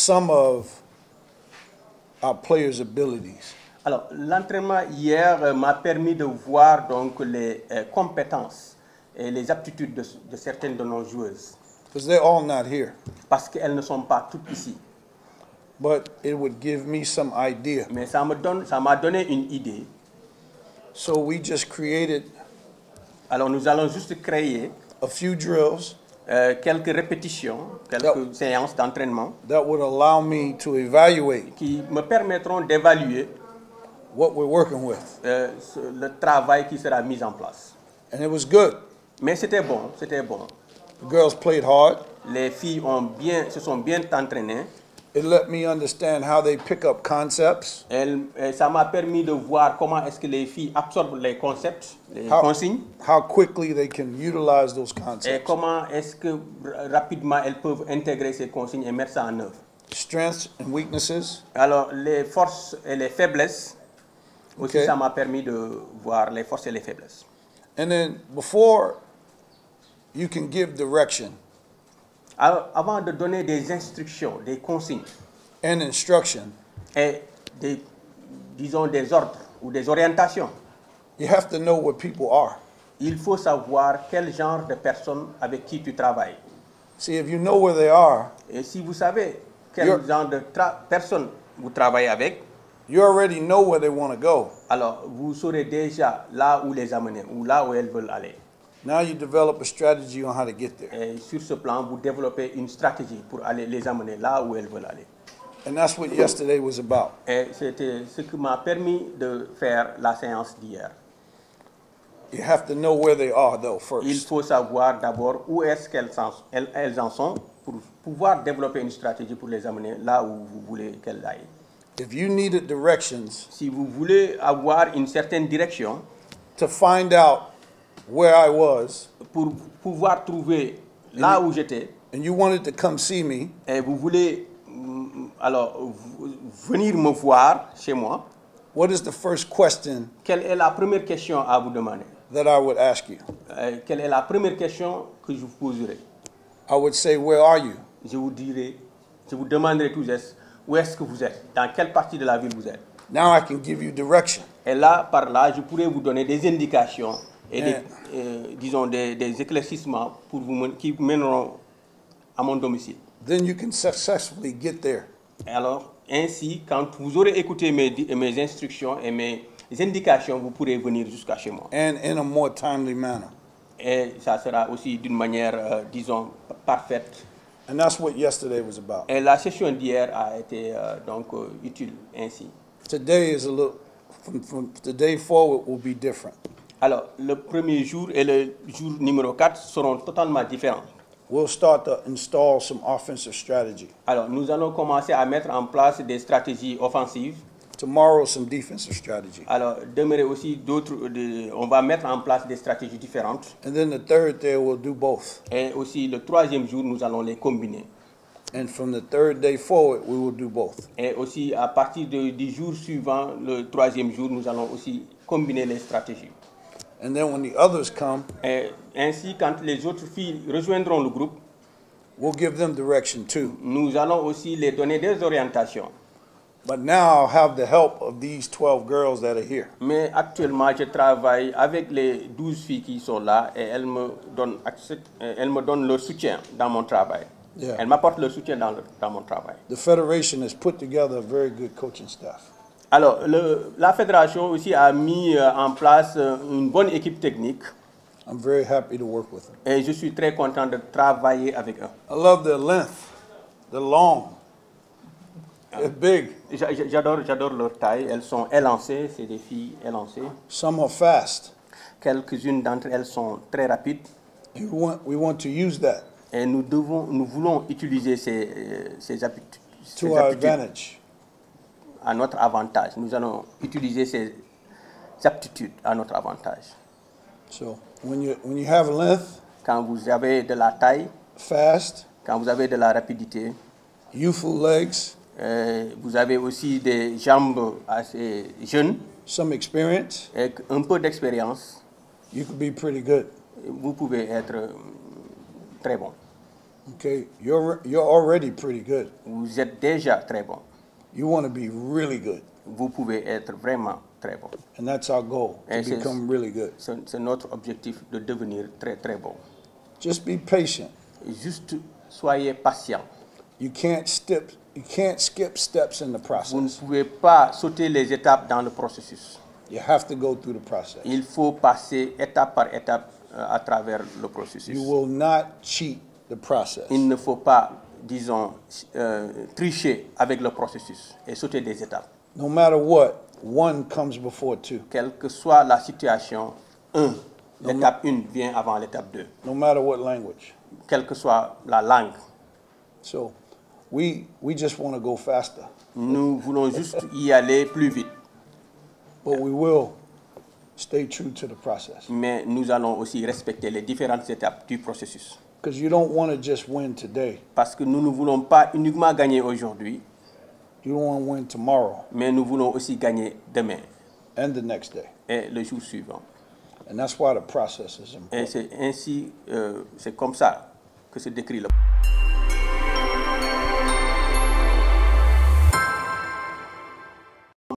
some of our players' abilities. Alors, l'entraînement hier m'a permis de voir donc les compétences et les aptitudes de certaines de nos joueuses. Because they're all not here. Parce qu'elles ne sont pas toutes ici. But it would give me some idea. Mais ça m'a donné une idée. So we just created Alors, nous allons juste créer a few drills quelques répétitions, quelques séances d'entraînement that would allow me to evaluate qui me permettront d'évaluer what we're working with. le travail qui sera mis en place. And it was good. Mais c'était bon, c'était bon. The girls played hard. Les filles se sont bien entraînées. It let me understand how they pick up concepts. Ça m'a permis de voir comment est-ce que les filles absorbent les concepts, les consignes. How quickly they can utilize those Et concepts. comment est-ce que rapidement elles peuvent intégrer ces consignes et mettre ça en œuvre. Strengths and weaknesses. Alors, les forces et les faiblesses, aussi Okay. ça m'a permis de voir les forces et les faiblesses. And then before you can give direction Alors, avant de donner des instructions, des consignes and instruction, et disons des ordres ou des orientations, you have to know what people are. il faut savoir quel genre de personnes avec qui tu travailles. See, if you know where they are, Et si vous savez quel genre de personnes vous travaillez avec, you already know where they want to go. alors vous saurez déjà là où les amener ou là où elles veulent aller. Now you develop a strategy on how to get there. Et sur ce plan, vous développez une stratégie pour aller les amener là où elles veulent aller. And that's what yesterday was about. Et c'était ce qui m'a permis de faire la séance d'hier. You have to know where they are, though, Il first. faut savoir d'abord où est-ce qu'elles en sont pour pouvoir développer une stratégie pour les amener là où vous voulez qu'elles aillent. If you needed directions Si vous voulez avoir une certaine direction to find out where I was, pour pouvoir trouver là où j'étais, and you wanted to come see me, et vous voulez venir me voir chez moi, what is the first question quelle est la première question à vous demander? that I would ask you? Quelle est la première question que je vous poserai? I would say, where are you? Je vous dirai, je vous demanderai tout est où est-ce que vous êtes, dans quelle partie de la ville vous êtes. Now I can give you direction. Et là, par là, je pourrais vous donner des indications et disons des éclaircissements pour qui vous mèneront à mon domicile. Then you can successfully get there. Et alors, ainsi, quand vous aurez écouté mes instructions et mes indications, vous pourrez venir jusqu'à chez moi. And in a more timely manner. Et ça sera aussi d'une manière, disons, parfaite. And that's what yesterday was about. Et la session d'hier a été donc utile ainsi. Today is a little, from today forward will be different. Alors, le premier jour et le jour numéro 4 seront totalement différents. We'll start to install some offensive strategy. Alors, nous allons commencer à mettre en place des stratégies offensives. Tomorrow, some defensive strategy. Alors, demain aussi, on va mettre en place des stratégies différentes. And then the third day, we'll do both. Et aussi, le troisième jour, nous allons les combiner. And from the third day forward, we will do both. Et aussi, à partir du jour suivant, le troisième jour, nous allons aussi combiner les stratégies. And then when the others come, Et ainsi, quand les autres filles rejoindront le groupe, we'll give them direction too. nous allons aussi les donner des orientations. But now I'll have the help of these 12 girls that are here. Mais actuellement, je travaille avec les 12 filles qui sont là et elles me donnent leur soutien dans mon travail. Yeah. Elles m'apportent leur soutien dans mon travail. The Federation has put together a very good coaching staff. Alors, la fédération aussi a mis en place une bonne équipe technique. I'm very happy to work with them. Et je suis très content de travailler avec eux. I love their length. They're long. They're big. J'adore leur taille. Elles sont élancées, c'est des filles élancées. Some are fast. Quelques-unes d'entre elles sont très rapides. We want to use that Et nous voulons utiliser ces aptitudes. to our advantage. À notre avantage. Nous allons utiliser ces aptitudes à notre avantage. So when you have length, Quand vous avez de la taille, fast, quand vous avez de la rapidité, youthful legs, vous avez aussi des jambes assez jeunes some experience, et un peu d'expérience, you could be pretty good. vous pouvez être très bon. Okay, you're already pretty good. Vous êtes déjà très bon. You want to be really good, Vous pouvez être vraiment très bon. and that's our goal, to Et c'est- become really good. C'est notre objectif de devenir très très bon. Just be patient. Juste soyez patient. You can't skip steps in the Vous ne process. pouvez pas sauter les étapes dans le processus. You have to go through the process. Il faut passer étape par étape à travers le processus. You will not cheat the process. Il ne faut pas, disons, tricher avec le processus et sauter des étapes. No matter what, one comes before two. Quelle que soit la situation, l'étape 1 vient avant l'étape 2. No matter what language. Quelle que soit la langue. So we just want to go faster, Nous voulons juste y aller plus vite. but we will stay true to the process. Mais nous allons aussi respecter les différentes étapes du processus. Because you don't want to just win today. Parce que nous ne voulons pas uniquement gagner aujourd'hui, You don't want to win tomorrow mais nous voulons aussi gagner demain and the next day. et le jour suivant. And that's why the process is Et important. c'est ainsi, c'est comme ça que se décrit le